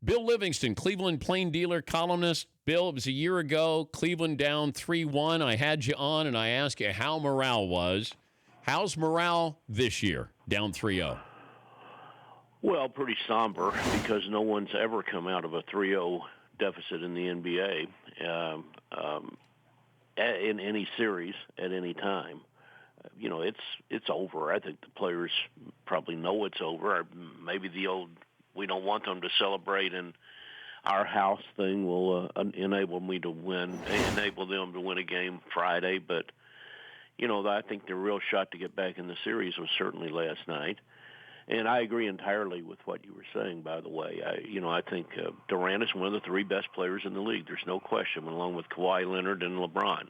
Bill Livingston, Cleveland Plain Dealer columnist. Bill, it was a year ago, Cleveland down 3-1. I had you on, and I asked you how morale was. How's morale this year, down 3-0? Well, pretty somber because no one's ever come out of a 3-0 deficit in the NBA in any series at any time. It's over. I think the players probably know it's over. Maybe the old "we don't want them to celebrate in our house" thing will enable them to win a game Friday. But I think the real shot to get back in the series was certainly last night. And I agree entirely with what you were saying, by the way. I think Durant is one of the three best players in the league. There's no question, along with Kawhi Leonard and LeBron.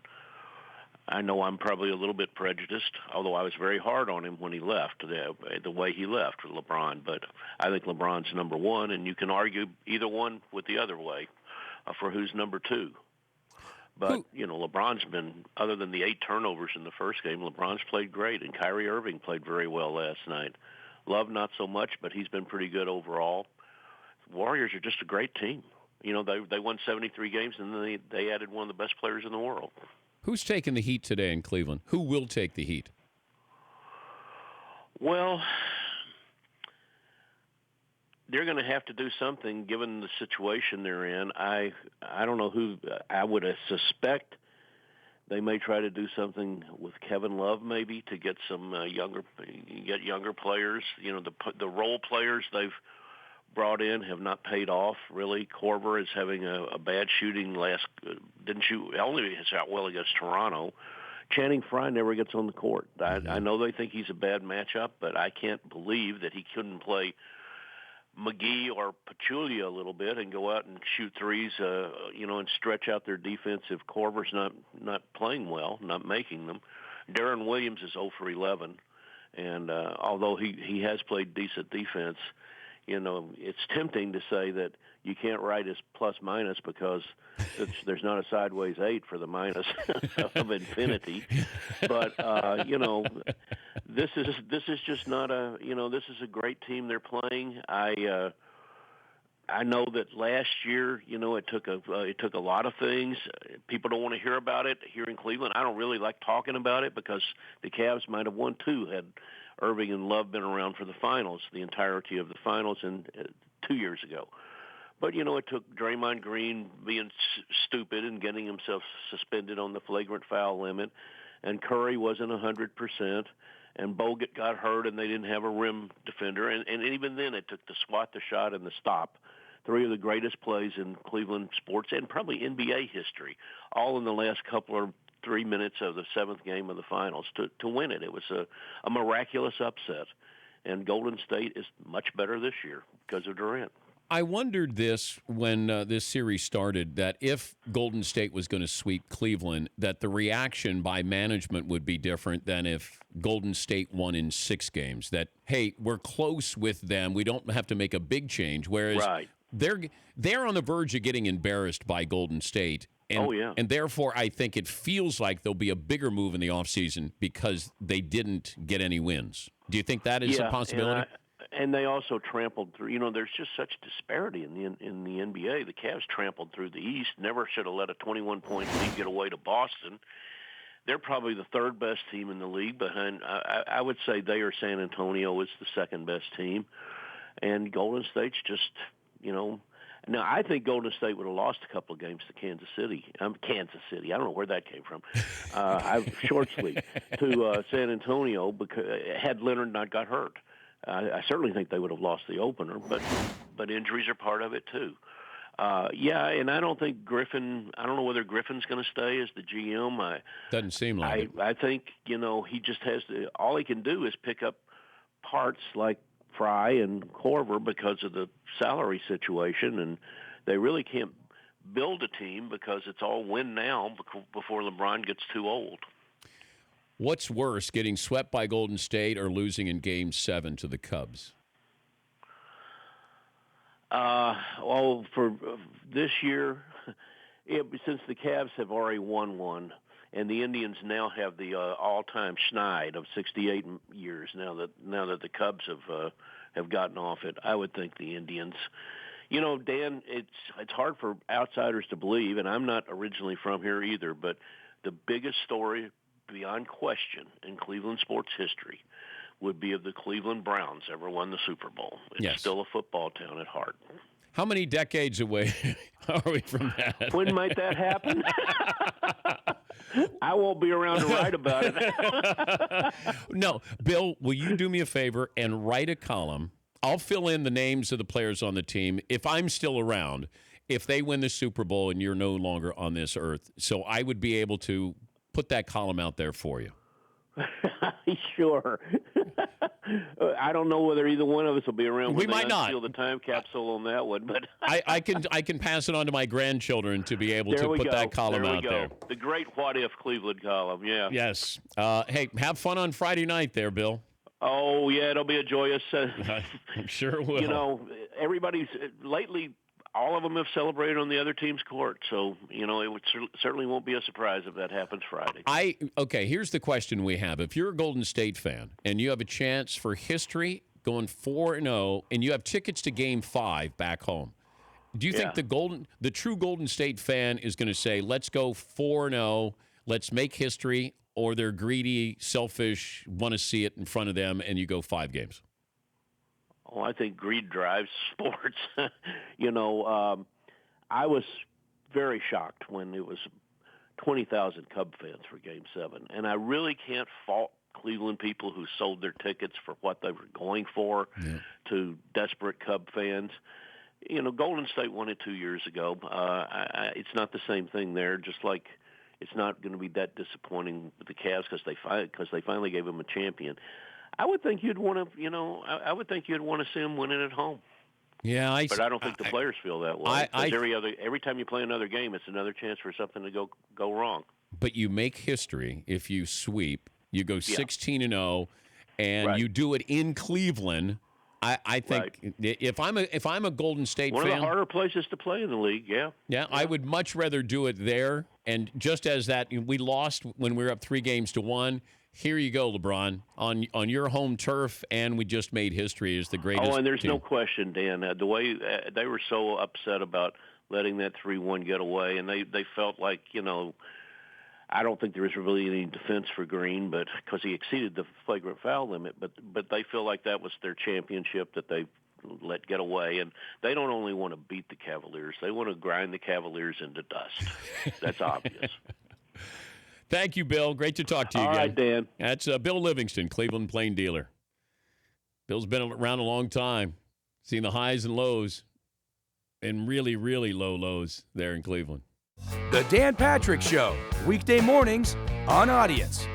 I know I'm probably a little bit prejudiced, although I was very hard on him when he left, the way he left with LeBron. But I think LeBron's number one, and you can argue either one with the other way for who's number two. But, LeBron's been, other than the 8 turnovers in the first game, LeBron's played great, and Kyrie Irving played very well last night. Love not so much, but he's been pretty good overall. Warriors are just a great team. They won 73 games, and then they added one of the best players in the world. Who's taking the heat today in Cleveland? Who will take the heat? Well, they're going to have to do something given the situation they're in. I don't know who. I would suspect they may try to do something with Kevin Love maybe to get some younger players. The role players they've brought in have not paid off, really. Korver is having a bad shooting didn't shoot, only shot well against Toronto. Channing Frye never gets on the court. I know they think he's a bad matchup, but I can't believe that he couldn't play McGee or Pachulia a little bit and go out and shoot threes, and stretch out their defense if Korver's not playing well, not making them. Deron Williams is 0 for 11, and although he has played decent defense, it's tempting to say that you can't write his plus-minus because there's not a sideways 8 for the minus of infinity. But, this is just not this is a great team they're playing. I know that last year, it took a lot of things. People don't want to hear about it here in Cleveland. I don't really like talking about it because the Cavs might have won 2 had Irving and Love been around for the finals, the entirety of the finals 2 years ago. But, it took Draymond Green being stupid and getting himself suspended on the flagrant foul limit, and Curry wasn't 100%, and Bogut got hurt, and they didn't have a rim defender. And even then, it took the swat, the shot, and the stop. 3 of the greatest plays in Cleveland sports and probably NBA history, all in the last couple of 3 minutes of the 7th game of the finals to win it. It was a miraculous upset, and Golden State is much better this year because of Durant. I wondered this when this series started, that if Golden State was going to sweep Cleveland, that the reaction by management would be different than if Golden State won in 6 games. That, hey, we're close with them. We don't have to make a big change. Whereas they're on the verge of getting embarrassed by Golden State. And, and therefore, I think it feels like there'll be a bigger move in the offseason because they didn't get any wins. Do you think that is a possibility? And they also trampled through. There's just such disparity in the NBA. The Cavs trampled through the East. Never should have let a 21-point lead get away to Boston. They're probably the 3rd best team in the league. Behind, I would say they or San Antonio is the 2nd best team, and Golden State's just, Now, I think Golden State would have lost a couple of games to Kansas City. I don't know where that came from. Short sleeve to San Antonio because had Leonard not got hurt. I certainly think they would have lost the opener, but injuries are part of it too. And I don't think Griffin. I don't know whether Griffin's going to stay as the GM. Doesn't seem like it. I think he just has to. All he can do is pick up parts like Fry and Korver because of the salary situation, and they really can't build a team because it's all win now before LeBron gets too old. What's worse, getting swept by Golden State or losing in Game 7 to the Cubs? For this year, since the Cavs have already won one, and the Indians now have the all-time schneid of 68 years now that the Cubs have gotten off it, I would think the Indians. You know, Dan, it's hard for outsiders to believe, and I'm not originally from here either, but the biggest story beyond question in Cleveland sports history would be if the Cleveland Browns ever won the Super Bowl. It's still a football town at heart. How many decades away are we from that? When might that happen? I won't be around to write about it. No, Bill, will you do me a favor and write a column? I'll fill in the names of the players on the team if I'm still around, if they win the Super Bowl and you're no longer on this earth. So I would be able to put that column out there for you. Sure. I don't know whether either one of us will be around. We might not. Steal the time capsule on that one, but I can pass it on to my grandchildren to be able to put that column out there. The great What If Cleveland column, yeah. Yes. Hey, have fun on Friday night there, Bill. Oh yeah, it'll be a joyous. I'm sure it will. You know, everybody's lately. All of them have celebrated on the other team's court, so it certainly won't be a surprise if that happens Friday. Okay, here's the question we have: if you're a Golden State fan and you have a chance for history, going 4-0, and you have tickets to Game 5 back home, do you think the true Golden State fan is going to say, "Let's go 4-0, let's make history," or they're greedy, selfish, want to see it in front of them, and you go 5 games? Oh, I think greed drives sports. I was very shocked when it was 20,000 Cub fans for Game 7. And I really can't fault Cleveland people who sold their tickets for what they were going for to desperate Cub fans. Golden State won it 2 years ago. It's not the same thing there, just like it's not going to be that disappointing with the Cavs because they finally gave them a champion. I would think you'd want to, I would think you'd want to see them win it at home. Yeah, but I don't think the players feel that way. Every time you play another game, it's another chance for something to go wrong. But you make history if you sweep. You go 16-0, and you do it in Cleveland. I think if I'm a Golden State fan, one of the harder places to play in the league. Yeah, I would much rather do it there. And just as that, we lost when we were up 3-1. Here you go, LeBron, on your home turf, and we just made history as the greatest. Oh, and there's team. no question, Dan. The way they were so upset about letting that 3-1 get away, and they felt like, I don't think there was really any defense for Green, but because he exceeded the flagrant foul limit, but they feel like that was their championship that they let get away, and they don't only want to beat the Cavaliers, they want to grind the Cavaliers into dust. That's obvious. Thank you, Bill. Great to talk to you again. All right, Dan. That's Bill Livingston, Cleveland Plain Dealer. Bill's been around a long time, seen the highs and lows, and really, really low lows there in Cleveland. The Dan Patrick Show, weekday mornings on Audience.